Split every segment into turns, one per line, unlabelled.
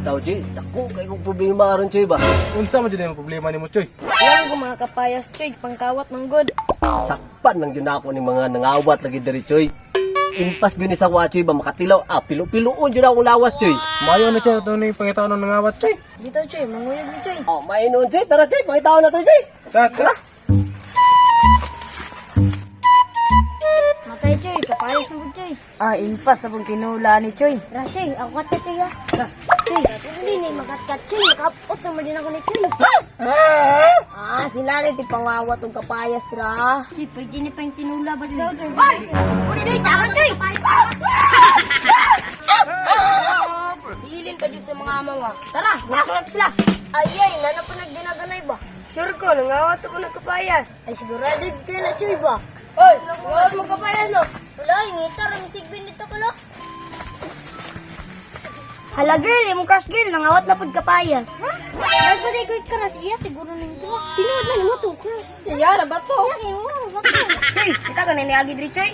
bitaw, Choy. Ako, kay kong problema ron, Choy ba?
Unsa man dyan yung problema ni mo, Choy?
Yan ko mga kapayas, Choy. Pangkawat ng good.
Sakpan lang yun ako ni mga nangawat lagi dari, Choy. Impas gini sa kwa, Choy ba? Makatilaw. Pilo-piloon yun akong lawas, Choy.
Mayo na siya ito na yung pangitaon ng nangawat, Choy.
Dito, Choy. Manguyog ni Choy.
Oh, mainon, Choy. Tara, Choy. Pakitaon na to, Choy.
Tara.
Matay, Choy. Kapayas ng good, Choy.
Impas sa kinula ni Choy.
Ra, Choy. Ako kat ka, Choy, ha? Choy, hindi na makat-kat, Choy. Nakapot naman din ako ni Choy.
Sila rin pangawat ng kapayas, ra.
Choy, pwede na pa yung tinula ba din? Ay! Choy, takot, Choy!
Bilin pa dyan sa mga amawa. Tara, nako na sila.
Ayay, nana pa nagdinaganay ba?
Sure ko, nangawat ako ng kapayas.
Ay, sigurado ka na, Choy ba?
Hoy, nangawat mo kapayas, no?
Wala, ngitar. Ang sigbin nito ka, lo. Hala, girl. Yung crush girl. Nangawat na pag kapayas. Ha? Nagpaday ka na siya. Siguro nito. Tinuod na mo to, crush.
Yara, bato.
Yan, mo. Bakit?
Choy, kita ka niliagi diri, Choy.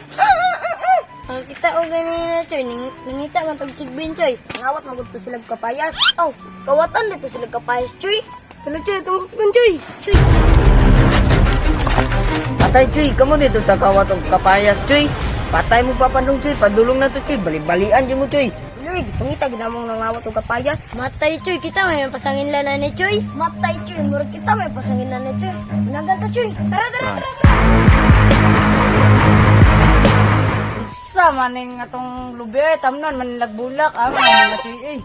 Ang kita o ganyan na, Choy. Nangita man pag sigbin, Choy.
Nangawat magudto sila kapayas.
Oh, kawatan dito sila kapayas, Choy.
Sila, Choy, tungkol ko, Choy.
Choy.
Patay, Chuy. Kamu dito takawat og kapayas, Chuy. Patay mo papanong, Chuy. Padulong na to, Chuy. Bali-balian dyan mo, Chuy.
Luig, pangita ginamong nangawat og kapayas.
Matay, Choy. Kita may pasangin lana ni Choy. Matay, Choy. Murag kita may pasangin lana ni Choy. Nagan ka, Choy. Tara, tara, tara.
Sa maning atong lubi, tamnon, manilagbulak. Mga Chuy, eh.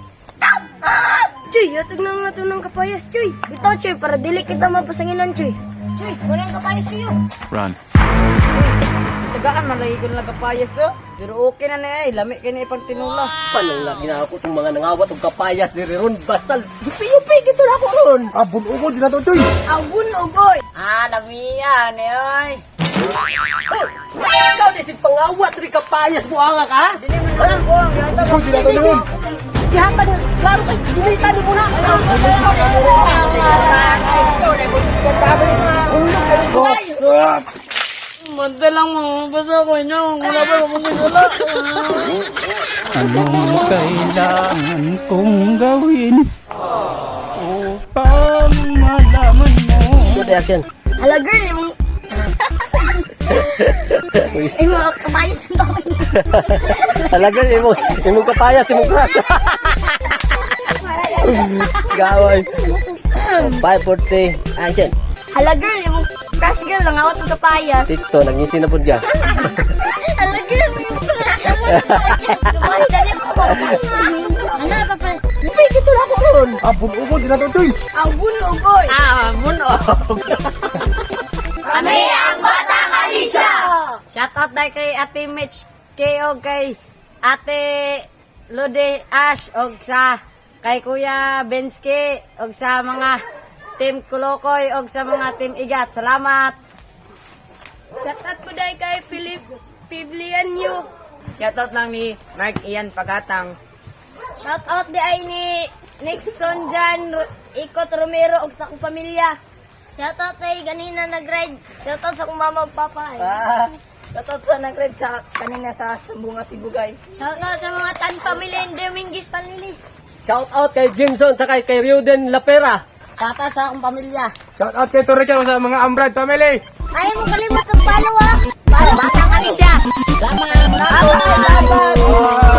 Choy, yatag na nga to ng kapayas, Choy.
Bitaw, Choy. Para dili kita mapasanginan, Choy.
Choy, wala ang kapayas sa'yo.
Tagaan man lagi ko lang kapayas, oh. Pero okay na na, eh. Lami kayo na ipang tinula.
Panang lagi na ako itong mga nangawat o kapayas diri ron. Basta, yupi-yupi, gito na ako ron.
Abon-ubon dyan na to, Choy.
Abun, ugoy.
Lamiyan, eh, oy.
Ikaw di si pangawat diri kapayas mo anga ka?
Dili man na ako, ang yata
Choy, dyan na to naman.
Ihatag na, klaro kay, gumita ni mo na.
Madalang mamabasa ko inyo. Wala ba mamagala?
Anong kailangan kong gawin upang malaman mo?
Good action.
Hala, girl. Yung... Ay, mga kapayas na ako.
Talaga, imong kapayas, imong crush. Gaway. 540, action.
Hala, girl. Yung crush girl. Nangawat ng kapayas.
Tito, nag-isi na po dyan.
Hala, girl. Lumahay, dali po. Ano, papa?
Yupi, gito na ako ron.
Abon-ubon dyan na to, Choy.
Abun, ugoy.
Kami ang Batang Alicia!
Shoutout dahil kay Ate Mitch kay og kay Ate Lode Ash og sa kay Kuya Bensky og sa mga Team Kulokoy og sa mga Team Igat. Salamat!
Shoutout ko dahil kay Philip Piblianyo.
Shoutout lang ni Mark Ian Pagatang.
Shoutout di ay ni Nixon Jan Ikot Romero og sa akong pamilya.
Shoutout kay ganina nag-ride. Shoutout sa kong mama at papa.
Shoutout sa nag-read sa kanina sa Sambunga Sibugay.
Shoutout sa mga Tan family and Dominguez family.
Shout out kay Jimson, saka kay Riuden Lapera.
Shoutout sa akong pamilya.
Shout out kay Torrecal sa mga Ambrad family.
Ayaw mo kalimut ng follow, ha?
Batang Alicia! Salamat!
Ah.